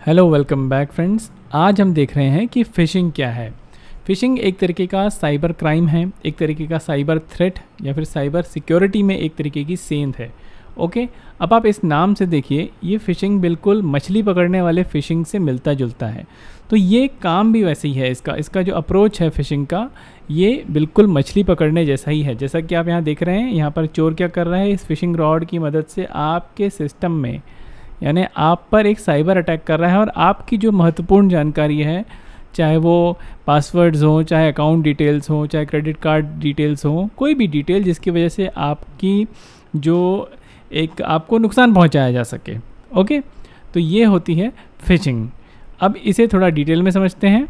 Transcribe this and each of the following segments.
Hello, welcome back friends. आज हम देख रहे हैं कि फ़िशिंग क्या है। फ़िशिंग एक तरीके का साइबर क्राइम है, एक तरीके का साइबर थ्रेट या फिर साइबर सिक्योरिटी में एक तरीके की सेंध है। ओके, अब आप इस नाम से देखिए, ये फ़िशिंग बिल्कुल मछली पकड़ने वाले फ़िशिंग से मिलता जुलता है। तो ये काम भी वैसे ही है, इसका जो अप्रोच है फ़िशिंग का, ये बिल्कुल मछली पकड़ने जैसा ही है। जैसा कि आप यहाँ देख रहे हैं, यहाँ पर चोर क्या कर रहा है, इस फ़िशिंग रॉड की मदद से आपके सिस्टम में, यानी आप पर एक साइबर अटैक कर रहा है और आपकी जो महत्वपूर्ण जानकारी है, चाहे वो पासवर्ड्स हों, चाहे अकाउंट डिटेल्स हों, चाहे क्रेडिट कार्ड डिटेल्स हों, कोई भी डिटेल जिसकी वजह से आपकी जो एक आपको नुकसान पहुंचाया जा सके। ओके, तो ये होती है फ़िशिंग। अब इसे थोड़ा डिटेल में समझते हैं।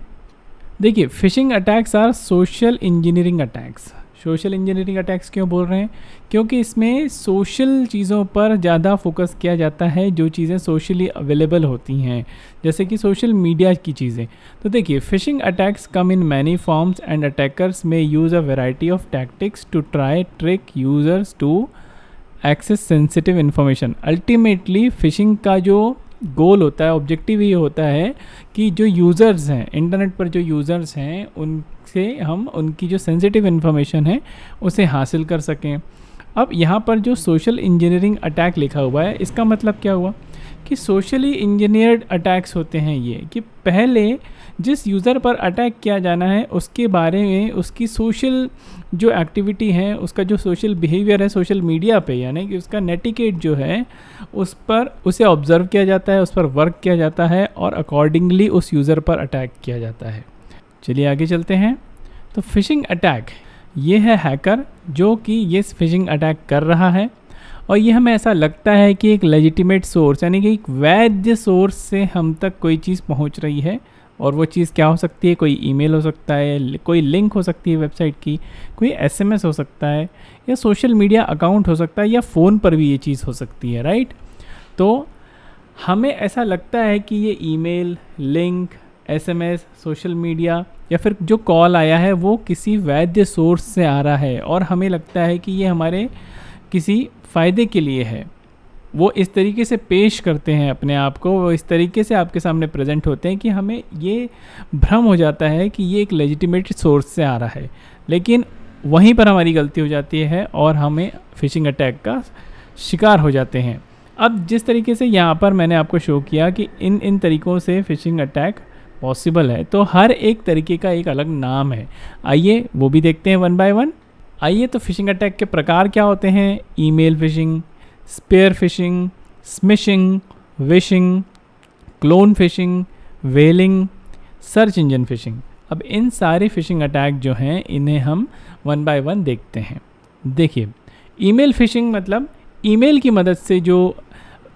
देखिए, phishing attacks are social engineering attacks. Social engineering attacks क्यों बोल रहे हैं? क्योंकि इसमें सोशल चीज़ों पर ज़्यादा फोकस किया जाता है, जो चीज़ें सोशली अवेलेबल होती हैं, जैसे कि सोशल मीडिया की चीज़ें। तो देखिए, phishing attacks come in many forms and attackers may use a variety of tactics to try trick users to access sensitive information. Ultimately phishing का जो गोल होता है, ऑब्जेक्टिव ये होता है कि जो यूज़र्स हैं, इंटरनेट पर जो यूज़र्स हैं, उनसे हम उनकी जो सेंसिटिव इन्फॉर्मेशन है उसे हासिल कर सकें। अब यहाँ पर जो सोशल इंजीनियरिंग अटैक लिखा हुआ है, इसका मतलब क्या हुआ कि सोशली इंजीनियर्ड अटैक्स होते हैं ये, कि पहले जिस यूज़र पर अटैक किया जाना है उसके बारे में, उसकी सोशल जो एक्टिविटी है, उसका जो सोशल बिहेवियर है सोशल मीडिया पे, यानी कि उसका नेटिकेट जो है, उस पर उसे ऑब्ज़र्व किया जाता है, उस पर वर्क किया जाता है और अकॉर्डिंगली उस यूज़र पर अटैक किया जाता है। चलिए आगे चलते हैं। तो फ़िशिंग अटैक, ये है हैकर जो कि ये फ़िशिंग अटैक कर रहा है और ये हमें ऐसा लगता है कि एक लेजिटिमेट सोर्स, यानी कि एक वैध सोर्स से हम तक कोई चीज़ पहुंच रही है। और वो चीज़ क्या हो सकती है? कोई ईमेल हो सकता है, कोई लिंक हो सकती है वेबसाइट की, कोई एसएमएस हो सकता है, या सोशल मीडिया अकाउंट हो सकता है, या फ़ोन पर भी ये चीज़ हो सकती है, राइट? तो हमें ऐसा लगता है कि ये email, link, SMS, social media या फिर जो कॉल आया है वो किसी वैध सोर्स से आ रहा है और हमें लगता है कि ये हमारे किसी फ़ायदे के लिए है। वो इस तरीके से पेश करते हैं अपने आप को, वो इस तरीके से आपके सामने प्रेजेंट होते हैं कि हमें ये भ्रम हो जाता है कि ये एक लेजिटिमेट सोर्स से आ रहा है। लेकिन वहीं पर हमारी गलती हो जाती है और हमें फ़िशिंग अटैक का शिकार हो जाते हैं। अब जिस तरीके से यहाँ पर मैंने आपको शो किया कि इन तरीक़ों से फ़िशिंग अटैक पॉसिबल है, तो हर एक तरीके का एक अलग नाम है। आइए वो भी देखते हैं वन बाय वन। आइए, तो फ़िशिंग अटैक के प्रकार क्या होते हैं? Email phishing, spear phishing, smishing, vishing, clone phishing, whaling, search engine phishing. अब इन सारे फिशिंग अटैक जो हैं, इन्हें हम वन बाय वन देखते हैं। देखिए, ईमेल फिशिंग मतलब ईमेल की मदद से जो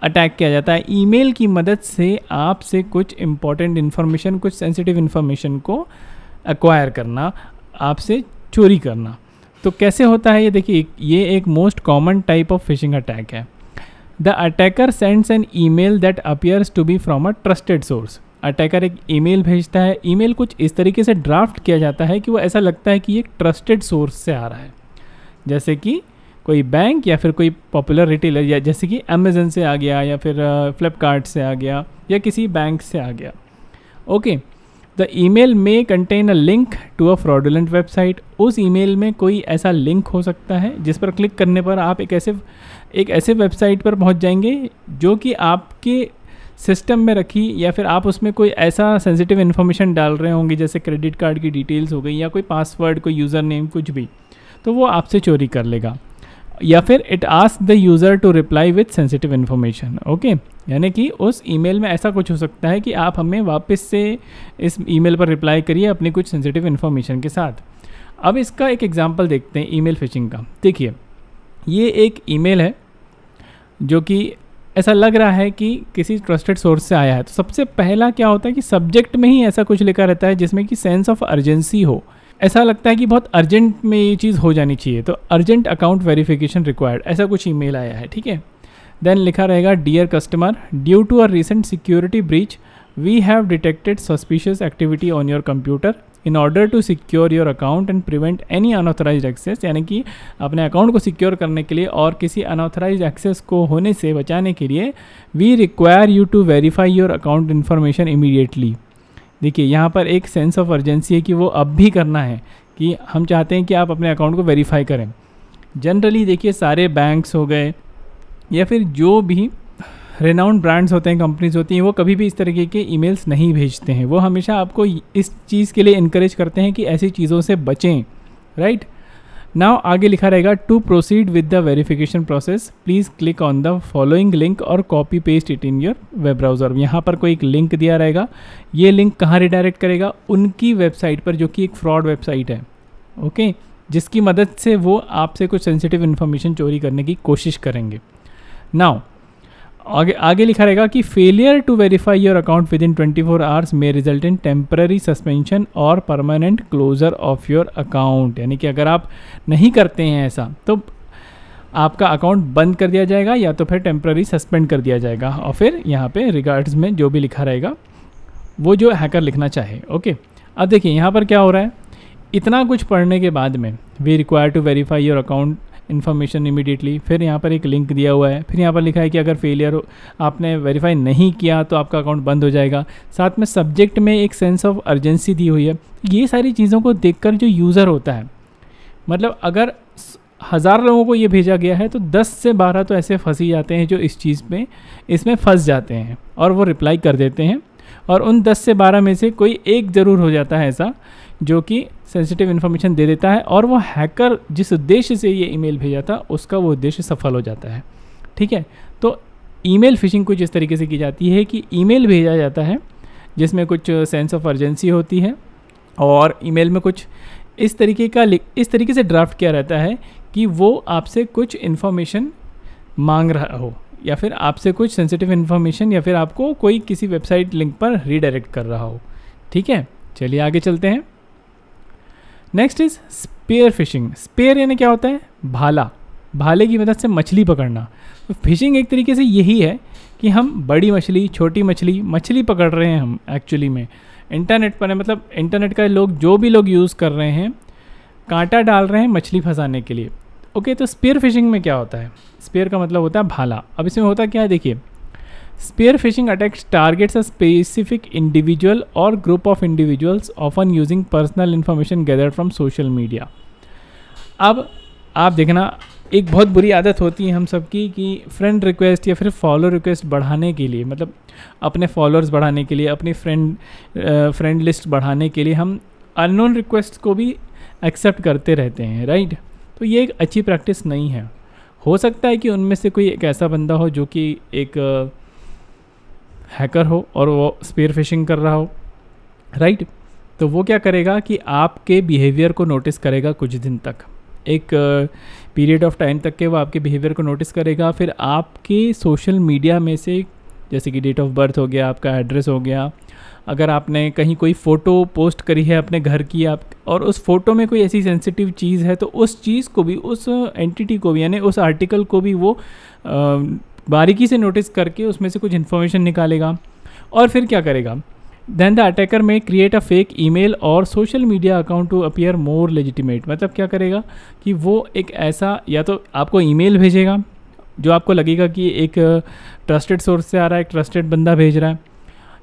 अटैक किया जाता है, ईमेल की मदद से आपसे कुछ इम्पॉर्टेंट इन्फॉर्मेशन, कुछ सेंसिटिव इन्फॉर्मेशन को एक्वायर करना, आपसे चोरी करना। तो कैसे होता है ये देखिए, ये एक most common type of phishing attack है। The attacker sends an email that appears to be from a trusted source. Attacker एक ईमेल भेजता है, ईमेल कुछ इस तरीके से ड्राफ्ट किया जाता है कि वो ऐसा लगता है कि ये एक ट्रस्टेड सोर्स से आ रहा है, जैसे कि कोई बैंक या फिर कोई पॉपुलर रिटेलर, या जैसे कि अमेज़न से आ गया या फिर फ्लिपकार्ट से आ गया या किसी बैंक से आ गया। ओके, द ईमेल में contain a link to a fraudulent website. उस ईमेल में कोई ऐसा लिंक हो सकता है जिस पर क्लिक करने पर आप एक ऐसे वेबसाइट पर पहुंच जाएंगे जो कि आपके सिस्टम में रखी, या फिर आप उसमें कोई ऐसा सेंसिटिव इन्फॉर्मेशन डाल रहे होंगे, जैसे क्रेडिट कार्ड की डिटेल्स हो गई या कोई पासवर्ड, कोई यूज़र नेम, कुछ भी, तो वो आपसे चोरी कर लेगा। या फिर it ask the user to reply with sensitive information. Okay, यानी कि उस ईमेल में ऐसा कुछ हो सकता है कि आप हमें वापस से इस ईमेल पर रिप्लाई करिए अपनी कुछ सेंसिटिव इन्फॉर्मेशन के साथ। अब इसका एक एग्जांपल देखते हैं ईमेल फिशिंग का। देखिए, ये एक ईमेल है जो कि ऐसा लग रहा है कि किसी ट्रस्टेड सोर्स से आया है। तो सबसे पहला क्या होता है कि सब्जेक्ट में ही ऐसा कुछ लिखा रहता है जिसमें कि सेंस ऑफ अर्जेंसी हो। ऐसा लगता है कि बहुत अर्जेंट में ये चीज़ हो जानी चाहिए, तो अर्जेंट अकाउंट वेरिफिकेशन रिक्वायर्ड, ऐसा कुछ ईमेल आया है, ठीक है। देन लिखा रहेगा, dear customer, due to a recent security breach we have detected suspicious activity on your computer, in order to secure your account and prevent any unauthorised access, यानी कि अपने अकाउंट को सिक्योर करने के लिए और किसी अनऑथराइज्ड एक्सेस को होने से बचाने के लिए we require you to verify your account information immediately. देखिए यहाँ पर एक सेंस ऑफ अर्जेंसी है कि वो अब भी करना है, कि हम चाहते हैं कि आप अपने अकाउंट को वेरीफाई करें। जनरली देखिए सारे बैंक्स हो गए या फिर जो भी रेनाउंड ब्रांड्स होते हैं, कंपनीज होती हैं, वो कभी भी इस तरीके के ईमेल्स नहीं भेजते हैं। वो हमेशा आपको इस चीज़ के लिए इनकरेज करते हैं कि ऐसी चीज़ों से बचें, राइट। नाउ आगे लिखा रहेगा to proceed with the verification process please click on the following link और copy paste it in your web browser. यहाँ पर कोई एक लिंक दिया रहेगा, ये लिंक कहाँ रिडायरेक्ट करेगा, उनकी वेबसाइट पर, जो कि एक फ्रॉड वेबसाइट है, ओके, जिसकी मदद से वो आपसे कुछ सेंसिटिव इन्फॉर्मेशन चोरी करने की कोशिश करेंगे। नाउ आगे लिखा रहेगा कि failure to verify your account within 24 hours may result in temporary suspension और permanent closure of your account, यानी कि अगर आप नहीं करते हैं ऐसा तो आपका अकाउंट बंद कर दिया जाएगा या तो फिर टेम्पररी सस्पेंड कर दिया जाएगा, और फिर यहाँ पे रिगार्ड्स में जो भी लिखा रहेगा वो जो हैकर लिखना चाहे, ओके। अब देखिए यहाँ पर क्या हो रहा है, इतना कुछ पढ़ने के बाद में we require to verify your account information immediately, फिर यहाँ पर एक लिंक दिया हुआ है, फिर यहाँ पर लिखा है कि अगर फेलियर आपने वेरीफाई नहीं किया तो आपका अकाउंट बंद हो जाएगा। साथ में सब्जेक्ट में एक सेंस ऑफ अर्जेंसी दी हुई है। ये सारी चीज़ों को देखकर जो यूज़र होता है, मतलब अगर 1000 लोगों को ये भेजा गया है तो 10 से 12 तो ऐसे फंस ही जाते हैं जो इस चीज़ में इसमें फंस जाते हैं और वो रिप्लाई कर देते हैं, और उन 10 से 12 में से कोई एक ज़रूर हो जाता है ऐसा जो कि सेंसिटिव इन्फॉर्मेशन दे देता है, और वो हैकर जिस उद्देश्य से ये ईमेल भेजा था उसका वो उद्देश्य सफल हो जाता है, ठीक है। तो ईमेल फिशिंग कुछ इस तरीके से की जाती है कि ईमेल भेजा जाता है जिसमें कुछ सेंस ऑफ अर्जेंसी होती है, और ईमेल में कुछ इस तरीके से ड्राफ्ट किया रहता है कि वो आपसे कुछ इन्फॉर्मेशन मांग रहा हो, या फिर आपसे कुछ सेंसिटिव इन्फॉर्मेशन, या फिर आपको कोई किसी वेबसाइट लिंक पर रीडायरेक्ट कर रहा हो, ठीक है। चलिए आगे चलते हैं। Next is spear phishing. Spear यानी क्या होता है, भाला, भाले की मदद से मछली पकड़ना। तो फिशिंग एक तरीके से यही है कि हम बड़ी मछली, छोटी मछली पकड़ रहे हैं हम एक्चुअली में इंटरनेट पर है, मतलब इंटरनेट का जो भी लोग यूज़ कर रहे हैं कांटा डाल रहे हैं मछली फंसाने के लिए, ओके। तो स्पेयर फिशिंग में क्या होता है, स्पेयर का मतलब होता है भाला। अब इसमें होता क्या है, देखिए, spear phishing attacks targets a specific individual और group of individuals often using personal information gathered from social media. अब आप देखना, एक बहुत बुरी आदत होती है हम सबकी कि फ्रेंड रिक्वेस्ट या फिर फॉलो रिक्वेस्ट बढ़ाने के लिए, मतलब अपने फॉलोअर्स बढ़ाने के लिए, अपनी फ्रेंड लिस्ट बढ़ाने के लिए हम अननोन रिक्वेस्ट को भी एक्सेप्ट करते रहते हैं, राइट। तो ये एक अच्छी प्रैक्टिस नहीं है। हो सकता है कि उनमें से कोई एक ऐसा बंदा हो जो कि एक हैकर हो और वो स्पेयर फिशिंग कर रहा हो, राइट। तो वो क्या करेगा कि आपके बिहेवियर को नोटिस करेगा कुछ दिन तक, एक पीरियड ऑफ टाइम तक के वो आपके बिहेवियर को नोटिस करेगा। फिर आपके सोशल मीडिया में से, जैसे कि डेट ऑफ बर्थ हो गया, आपका एड्रेस हो गया, अगर आपने कहीं कोई फ़ोटो पोस्ट करी है अपने घर की और उस फ़ोटो में कोई ऐसी सेंसिटिव चीज़ है, तो उस चीज़ को भी, उस एंटिटी को भी, यानी उस आर्टिकल को भी वो बारीकी से नोटिस करके उसमें से कुछ इन्फॉर्मेशन निकालेगा। और फिर क्या करेगा, then the attacker may create a fake email और social media account to appear more legitimate. मतलब क्या करेगा कि वो एक ऐसा, या तो आपको ईमेल भेजेगा जो आपको लगेगा कि एक ट्रस्टेड सोर्स से आ रहा है, एक ट्रस्टेड बंदा भेज रहा है,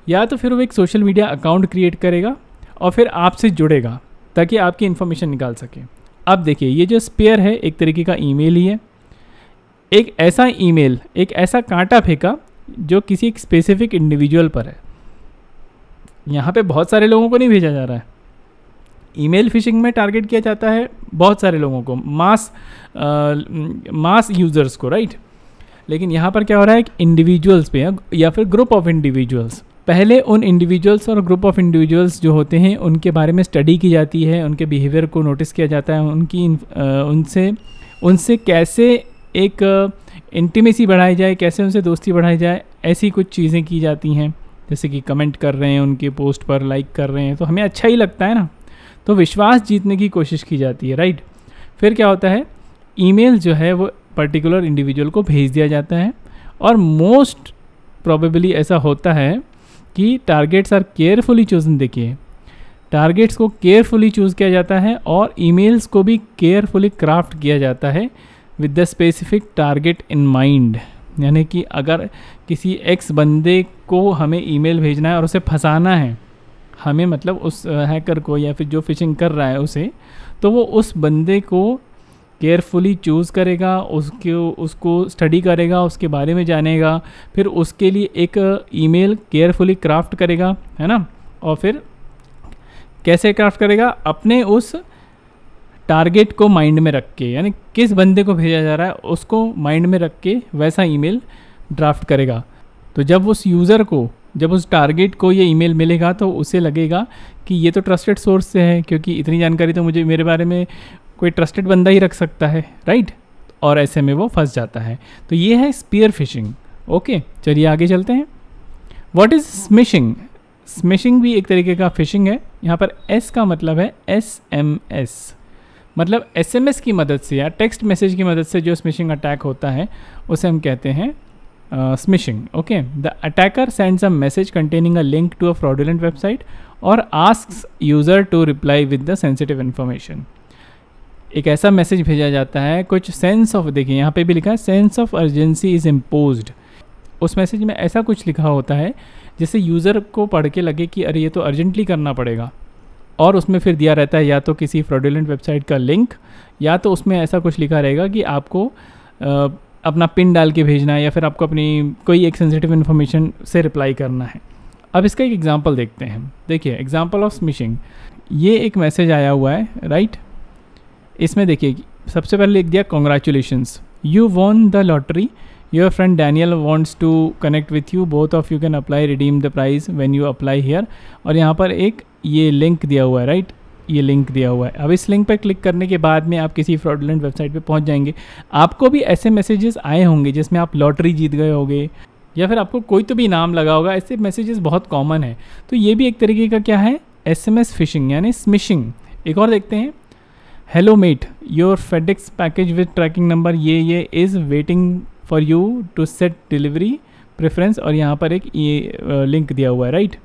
या तो फिर वो एक सोशल मीडिया अकाउंट क्रिएट करेगा और फिर आपसे जुड़ेगा ताकि आपकी इन्फॉर्मेशन निकाल सके। अब देखिए, ये जो स्पेयर है एक तरीके का ईमेल ही है। एक ऐसा ईमेल, एक ऐसा कांटा फेंका जो किसी एक स्पेसिफिक इंडिविजुअल पर है। यहाँ पे बहुत सारे लोगों को नहीं भेजा जा रहा है। ईमेल फिशिंग में टारगेट किया जाता है बहुत सारे लोगों को, मास यूज़र्स को, राइट। लेकिन यहाँ पर क्या हो रहा है, इंडिविजुअल्स पे या फिर ग्रुप ऑफ इंडिविजुअल्स। पहले उन इंडिविजुअल्स और ग्रुप ऑफ इंडिविजुअल्स जो होते हैं उनके बारे में स्टडी की जाती है, उनके बिहेवियर को नोटिस किया जाता है, उनसे कैसे एक इंटीमेसी बढ़ाई जाए, कैसे उनसे दोस्ती बढ़ाई जाए, ऐसी कुछ चीज़ें की जाती हैं। जैसे कि कमेंट कर रहे हैं उनके पोस्ट पर, लाइक कर रहे हैं, तो हमें अच्छा ही लगता है ना, तो विश्वास जीतने की कोशिश की जाती है, राइट। फिर क्या होता है, ईमेल जो है वो पर्टिकुलर इंडिविजुअल को भेज दिया जाता है, और मोस्ट प्रोबेबली ऐसा होता है कि टारगेट्स आर केयरफुली चोजन। देखिए, टारगेट्स को केयरफुली चूज़ किया जाता है और ईमेल्स को भी केयरफुली क्राफ्ट किया जाता है with the specific target in mind. यानी कि अगर किसी एक्स बंदे को हमें ईमेल भेजना है और उसे फंसाना है, हमें मतलब उस हैकर को या फिर जो फिशिंग कर रहा है उसे, तो वो उस बंदे को केयरफुली चूज़ करेगा, उसको स्टडी करेगा, उसके बारे में जानेगा, फिर उसके लिए एक ईमेल केयरफुली क्राफ्ट करेगा, है ना। और फिर कैसे क्राफ्ट करेगा, अपने उस टारगेट को माइंड में रख के, यानी किस बंदे को भेजा जा रहा है उसको माइंड में रख के वैसा ईमेल ड्राफ्ट करेगा। तो जब उस यूज़र को, जब उस टारगेट को ये ईमेल मिलेगा तो उसे लगेगा कि ये तो ट्रस्टेड सोर्स से है, क्योंकि इतनी जानकारी तो मुझे मेरे बारे में कोई ट्रस्टेड बंदा ही रख सकता है, राइट। और ऐसे में वो फंस जाता है। तो ये है स्पीयर फिशिंग। ओके, चलिए आगे चलते हैं। What is smishing? स्मिशिंग भी एक तरीके का फिशिंग है। यहाँ पर एस का मतलब है SMS, मतलब SMS की मदद से या टेक्स्ट मैसेज की मदद से जो स्मिशिंग अटैक होता है उसे हम कहते हैं smishing. Okay, the attacker sends a message containing a link to a fraudulent website और asks user to reply with the sensitive information. एक ऐसा मैसेज भेजा जाता है, कुछ सेंस ऑफ, देखिए यहाँ पे भी लिखा है sense of urgency is imposed. उस मैसेज में ऐसा कुछ लिखा होता है जिससे यूज़र को पढ़ के लगे कि अरे ये तो अर्जेंटली करना पड़ेगा, और उसमें फिर दिया रहता है या तो किसी फ्रॉडुलेंट वेबसाइट का लिंक, या तो उसमें ऐसा कुछ लिखा रहेगा कि आपको अपना पिन डाल के भेजना है या फिर आपको अपनी कोई एक सेंसिटिव इन्फॉर्मेशन से रिप्लाई करना है। अब इसका एक एग्जांपल देखते हैं। देखिए एग्जांपल ऑफ स्मिशिंग, ये एक मैसेज आया हुआ है, राइट। इसमें देखिए सबसे पहले लिख दिया congratulations, you won the lottery, your friend Daniel wants to connect with you, both of you can apply redeem the prize when you apply here. और यहाँ पर एक ये लिंक दिया हुआ है, राइट, ये लिंक दिया हुआ है। अब इस लिंक पर क्लिक करने के बाद में आप किसी फ्रॉडुलेंट वेबसाइट पे पहुंच जाएंगे। आपको भी ऐसे मैसेजेस आए होंगे जिसमें आप लॉटरी जीत गए होंगे या फिर आपको कोई तो भी इनाम लगा होगा। ऐसे मैसेजेस बहुत कॉमन है। तो ये भी एक तरीके का क्या है, SMS फिशिंग यानी स्मिशिंग। एक और देखते हैं, hello mate, your FedEx package with tracking number ये is waiting for you to set delivery preference. और यहाँ पर एक ये लिंक दिया हुआ है, राइट।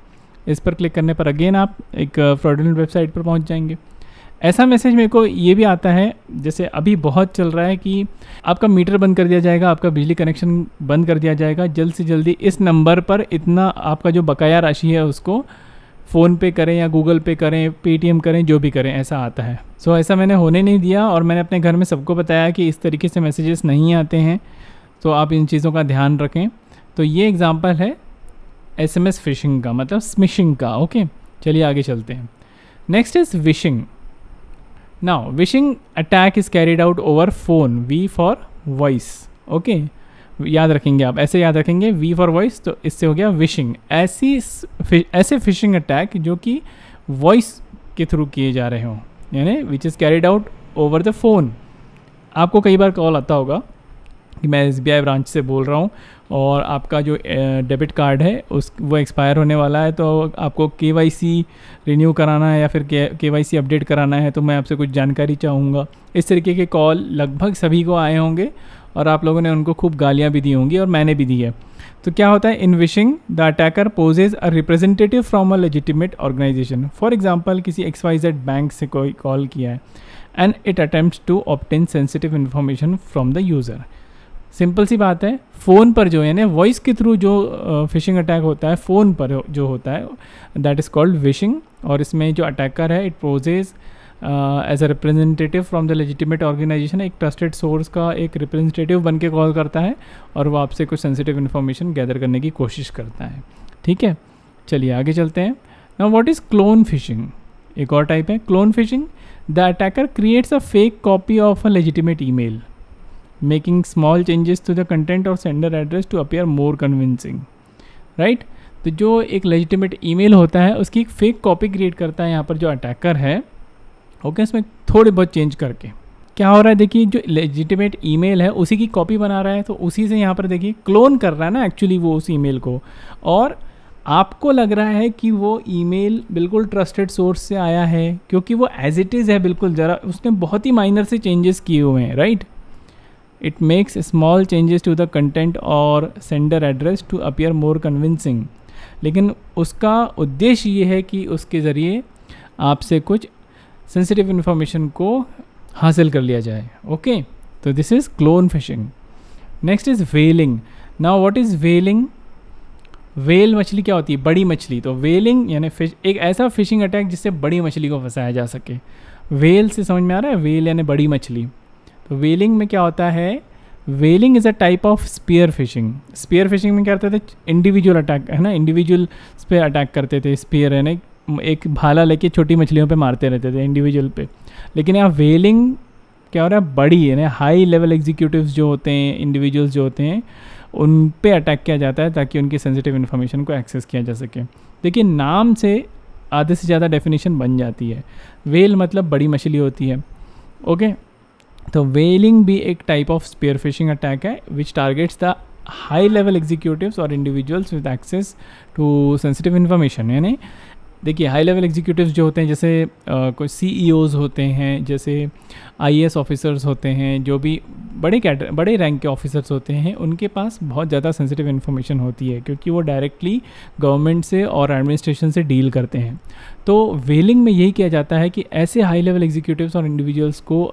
इस पर क्लिक करने पर अगेन आप एक फ्रॉडुलेंट वेबसाइट पर पहुँच जाएंगे। ऐसा मैसेज मेरे को ये भी आता है, जैसे अभी बहुत चल रहा है कि आपका मीटर बंद कर दिया जाएगा, आपका बिजली कनेक्शन बंद कर दिया जाएगा, जल्द से जल्दी इस नंबर पर इतना आपका जो बकाया राशि है उसको फ़ोन पे करें या गूगल पे करें, पेटीएम करें, जो भी करें, ऐसा आता है। सो ऐसा मैंने होने नहीं दिया और मैंने अपने घर में सबको बताया कि इस तरीके से मैसेजेस नहीं आते हैं, तो आप इन चीज़ों का ध्यान रखें। तो ये एग्जांपल है SMS फिशिंग का, मतलब स्मिशिंग का। ओके, चलिए आगे चलते हैं। Next is wishing. Now wishing attack is carried out over phone, V for voice. Okay, याद रखेंगे आप, ऐसे याद रखेंगे V फॉर वॉइस, तो इससे हो गया विशिंग। ऐसे फिशिंग अटैक जो कि वॉइस के थ्रू किए जा रहे हों, यानी which is carried out over the phone. आपको कई बार कॉल आता होगा कि मैं SBI ब्रांच से बोल रहा हूँ और आपका जो डेबिट कार्ड है वो एक्सपायर होने वाला है, तो आपको KYC रिन्यू कराना है या फिर KYC अपडेट कराना है, तो मैं आपसे कुछ जानकारी चाहूँगा। इस तरीके के कॉल लगभग सभी को आए होंगे और आप लोगों ने उनको खूब गालियाँ भी दी होंगी और मैंने भी दी है। तो क्या होता है, in vishing the attacker poses a representative from a legitimate organization. For example किसी XYZ बैंक से कोई कॉल किया है and it attempts to obtain sensitive information from the user. Simple सी बात है, फ़ोन पर जो यानी वॉइस के थ्रू जो फिशिंग अटैक होता है, फ़ोन पर जो होता है, दैट इज़ कॉल्ड विशिंग। और इसमें जो अटैकर है, it poses as a representative from the legitimate organisation, एक ट्रस्टेड सोर्स का एक रिप्रेजेंटेटिव बन के कॉल करता है और वो आपसे कुछ सेंसिटिव इन्फॉर्मेशन गैदर करने की कोशिश करता है। ठीक है, चलिए आगे चलते हैं। Now what is clone phishing? एक और टाइप है clone phishing. The attacker creates a fake copy of a legitimate email, making small changes to the content और sender address to appear more convincing, right. तो जो एक legitimate email होता है उसकी एक फेक कॉपी क्रिएट करता है यहाँ पर जो अटैकर है। ओके, इसमें थोड़े बहुत चेंज करके क्या हो रहा है, देखिए जो लेजिटिमेट ईमेल है उसी की कॉपी बना रहा है, तो उसी से यहाँ पर देखिए क्लोन कर रहा है ना एक्चुअली वो उस ईमेल को, और आपको लग रहा है कि वो ईमेल बिल्कुल ट्रस्टेड सोर्स से आया है क्योंकि वो एज इट इज़ है, बिल्कुल ज़रा उसने बहुत ही माइनर से चेंजेस किए हुए हैं, right. It makes small changes to the content और sender address to appear more convincing. लेकिन उसका उद्देश्य ये है कि उसके ज़रिए आपसे कुछ सेंसिटिव इन्फॉर्मेशन को हासिल कर लिया जाए। ओके, तो this is clone phishing. Next is whaling. Now what is whaling? Whale मछली क्या होती है? बड़ी मछली। तो वेलिंग यानी फिश, एक ऐसा फिशिंग अटैक जिससे बड़ी मछली को फंसाया जा सके। वेल से समझ में आ रहा है? वेल यानी बड़ी मछली। तो वेलिंग में क्या होता है? Whaling is a type of spear phishing. Spear phishing में क्या करते थे? इंडिविजुअल अटैक, है ना, इंडिविजुअल पे अटैक करते थे। स्पीयर यानी एक भाला लेके छोटी मछलियों पे मारते रहते थे, इंडिविजुअल पे। लेकिन यहाँ वेलिंग क्या हो रहा है? बड़ी यानी हाई लेवल एग्जीक्यूटिव्स जो होते हैं, इंडिविजुअल्स जो होते हैं, उन पे अटैक किया जाता है ताकि उनकी सेंसिटिव इन्फॉर्मेशन को एक्सेस किया जा सके। देखिए, नाम से आधे से ज़्यादा डेफिनेशन बन जाती है। वेल मतलब बड़ी मछली होती है। ओके, तो वेलिंग भी एक type of spear phishing attack है which targets the high level executives और individuals with access to sensitive information. यानी देखिए, हाई लेवल एग्जीक्यूटिव्स जो होते हैं, जैसे कोई सीईओज होते हैं, जैसे आईएएस ऑफिसर्स होते हैं, जो भी बड़े रैंक के ऑफिसर्स होते हैं, उनके पास बहुत ज़्यादा सेंसिटिव इन्फॉर्मेशन होती है क्योंकि वो डायरेक्टली गवर्नमेंट से और एडमिनिस्ट्रेशन से डील करते हैं। तो वेलिंग में यही किया जाता है कि ऐसे हाई लेवल एग्जीक्यूटिव्स और इंडिविजुअल्स को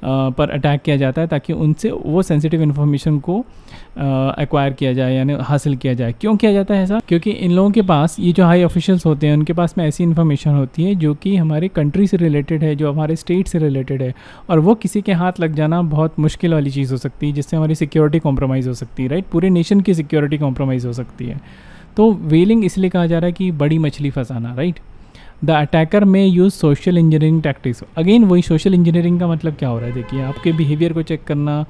पर अटैक किया जाता है ताकि उनसे वो सेंसिटिव इन्फॉर्मेशन को एक्वायर किया जाए, यानी हासिल किया जाए। क्यों किया जाता है ऐसा? क्योंकि इन लोगों के पास, ये जो हाई ऑफिशियल्स होते हैं, उनके पास में ऐसी इन्फॉर्मेशन होती है जो कि हमारे कंट्री से रिलेटेड है, जो हमारे स्टेट से रिलेटेड है, और वो किसी के हाथ लग जाना बहुत मुश्किल वाली चीज़ हो सकती है, जिससे हमारी सिक्योरिटी कॉम्प्रोमाइज़ हो सकती है, राइट? पूरे नेशन की सिक्योरिटी कॉम्प्रोमाइज़ हो सकती है। तो वेलिंग इसलिए कहा जा रहा है कि बड़ी मछली फंसाना, राइट? द अटैकर में use social engineering tactics. Again वही सोशल इंजीनियरिंग का मतलब क्या हो रहा है? देखिए, आपके बिहेवियर को चेक करना,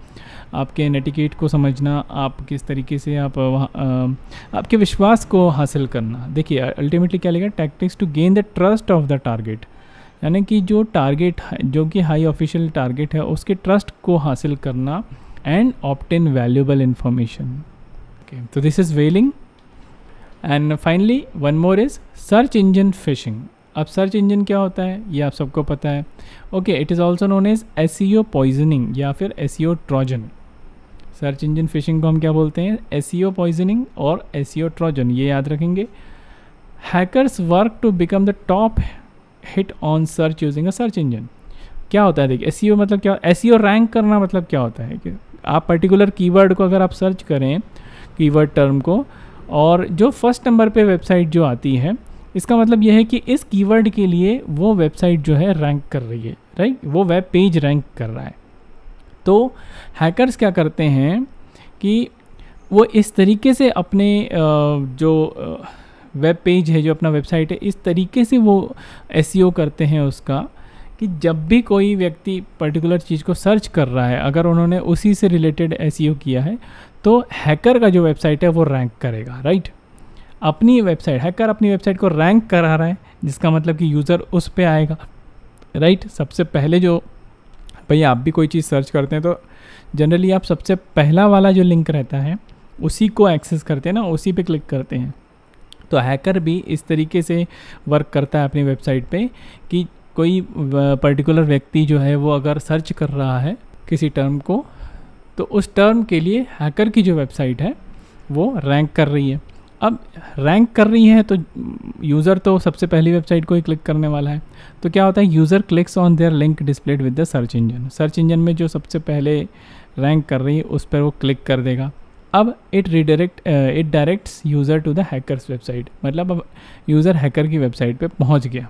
आपके नेटिकेट को समझना, आप किस तरीके से आप आपके विश्वास को हासिल करना। देखिए, अल्टीमेटली क्या लेगा? Tactics to gain the trust of the target, यानी कि जो टारगेट है, जो कि हाई ऑफिशियल टारगेट है, उसके ट्रस्ट को हासिल करना and obtain valuable information. Okay, तो this is whaling. And finally one more is search engine phishing. अब सर्च इंजन क्या होता है ये आप सबको पता है। Okay, it is also known as SEO poisoning या फिर SEO Trojan. Search engine phishing को हम क्या बोलते हैं? एसईओ पॉइजनिंग और एसईओ ट्रोजन, ये याद रखेंगे। Hackers work to become the top hit on search using a search engine. क्या होता है? देखिए, एसईओ मतलब क्या? एसईओ रैंक करना मतलब क्या होता है कि आप पर्टिकुलर कीवर्ड को अगर आप सर्च करें, कीवर्ड टर्म को, और जो फर्स्ट नंबर पे वेबसाइट जो आती है, इसका मतलब यह है कि इस कीवर्ड के लिए वो वेबसाइट जो है रैंक कर रही है, राइट? वो वेब पेज रैंक कर रहा है। तो हैकर्स क्या करते हैं कि वो इस तरीके से अपने जो वेब पेज है, जो अपना वेबसाइट है, इस तरीके से वो एसईओ करते हैं उसका कि जब भी कोई व्यक्ति पर्टिकुलर चीज़ को सर्च कर रहा है, अगर उन्होंने उसी से रिलेटेड एसईओ किया है, तो हैकर का जो वेबसाइट है वो रैंक करेगा, राइट? अपनी वेबसाइट, हैकर अपनी वेबसाइट को रैंक करा रहा है, जिसका मतलब कि यूज़र उस पे आएगा, राइट? सबसे पहले जो, भाई आप भी कोई चीज़ सर्च करते हैं तो जनरली आप सबसे पहला वाला जो लिंक रहता है उसी को एक्सेस करते हैं ना, उसी पे क्लिक करते हैं। तो हैकर भी इस तरीके से वर्क करता है अपनी वेबसाइट पे कि कोई पर्टिकुलर व्यक्ति जो है वो अगर सर्च कर रहा है किसी टर्म को, तो उस टर्म के लिए हैकर की जो वेबसाइट है वो रैंक कर रही है। अब रैंक कर रही है तो यूज़र तो सबसे पहली वेबसाइट को ही क्लिक करने वाला है। तो क्या होता है? User clicks on their link displayed with the search engine. Search engine में जो सबसे पहले रैंक कर रही है उस पर वो क्लिक कर देगा। अब it directs user to the hacker's website, मतलब अब यूज़र हैकर की वेबसाइट पे पहुंच गया।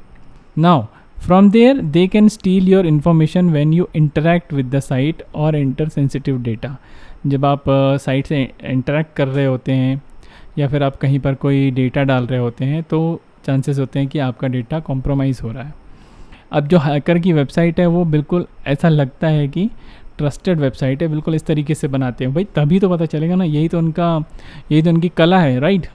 Now from there they can steal your information when you interact with the site और एंटर सेंसिटिव डेटा। जब आप साइट से इंटरेक्ट कर रहे होते हैं या फिर आप कहीं पर कोई डेटा डाल रहे होते हैं, तो चांसेस होते हैं कि आपका डेटा कॉम्प्रोमाइज़ हो रहा है। अब जो हैकर की वेबसाइट है वो बिल्कुल ऐसा लगता है कि ट्रस्टेड वेबसाइट है, बिल्कुल इस तरीके से बनाते हैं भाई, तभी तो पता चलेगा ना, यही तो उनकी कला है, राइट?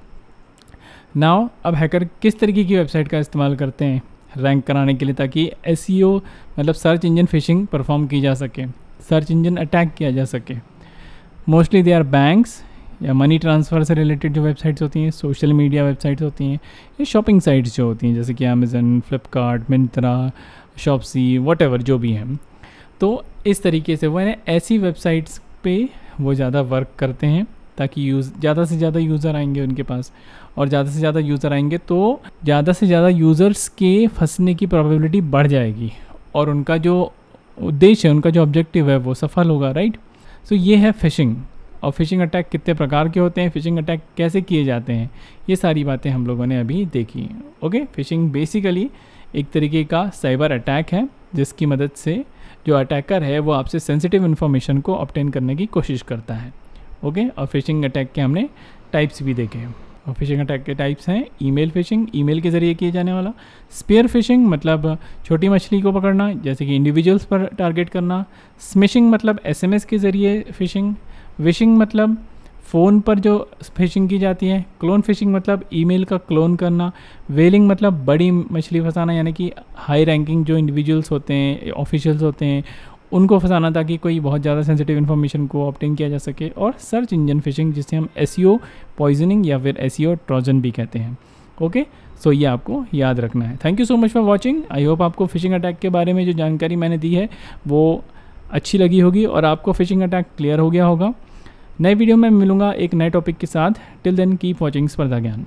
नाउ अब हैकर किस तरीके की वेबसाइट का इस्तेमाल करते हैं रैंक कराने के लिए, ताकि एसईओ मतलब सर्च इंजन फिशिंग परफॉर्म की जा सके, सर्च इंजन अटैक किया जा सके। मोस्टली दे आर बैंक्स या मनी ट्रांसफ़र से रिलेटेड जो वेबसाइट्स होती हैं, सोशल मीडिया वेबसाइट्स होती हैं, या शॉपिंग साइट्स जो होती हैं जैसे कि Amazon, Flipkart, Myntra, Shopsy, whatever जो भी हैं। तो इस तरीके से वो ऐसी वेबसाइट्स पे वो ज़्यादा वर्क करते हैं ताकि ज़्यादा से ज़्यादा यूज़र आएंगे उनके पास, और ज़्यादा से ज़्यादा यूज़र आएंगे तो ज़्यादा से ज़्यादा यूज़र्स के फंसने की प्रोबेबिलिटी बढ़ जाएगी और उनका जो उद्देश्य है, उनका जो ऑब्जेक्टिव है वो सफल होगा, राइट। सो ये है फ़िशिंग। और फ़िशिंग अटैक कितने प्रकार के होते हैं, फ़िशिंग अटैक कैसे किए जाते हैं, ये सारी बातें हम लोगों ने अभी देखी। ओके, फ़िशिंग बेसिकली एक तरीके का साइबर अटैक है जिसकी मदद से जो अटैकर है वो आपसे सेंसिटिव इन्फॉर्मेशन को ऑब्टेन करने की कोशिश करता है। ओके, और फ़िशिंग अटैक के हमने टाइप्स भी देखे हैं। और फ़िशिंग अटैक के टाइप्स हैं ईमेल फ़िशिंग, ईमेल के ज़रिए किए जाने वाला। स्पेयर फ़िशिंग मतलब छोटी मछली को पकड़ना, जैसे कि इंडिविजुअल्स पर टारगेट करना। स्मिशिंग मतलब एसएमएस के ज़रिए फ़िशिंग। विशिंग मतलब फ़ोन पर जो फ़िशिंग की जाती है। क्लोन फ़िशिंग मतलब ईमेल का क्लोन करना। वेलिंग मतलब बड़ी मछली फंसाना, यानी कि हाई रैंकिंग जो इंडिविजुअल्स होते हैं, ऑफिशियल्स होते हैं, उनको फंसाना ताकि कोई बहुत ज़्यादा सेंसिटिव इन्फॉर्मेशन को ऑब्टेन किया जा सके। और सर्च इंजन फ़िशिंग जिसे हम एसईओ पॉइजनिंग या फिर एसईओ ट्रोजन भी कहते हैं। ओके, सो ये आपको याद रखना है। Thank you so much for watching. I hope आपको फ़िशिंग अटैक के बारे में जो जानकारी मैंने दी है वो अच्छी लगी होगी और आपको फ़िशिंग अटैक क्लियर हो गया होगा। नए वीडियो में मिलूंगा एक नए टॉपिक के साथ। टिल देन कीप वॉचिंग स्पर्धा ज्ञान।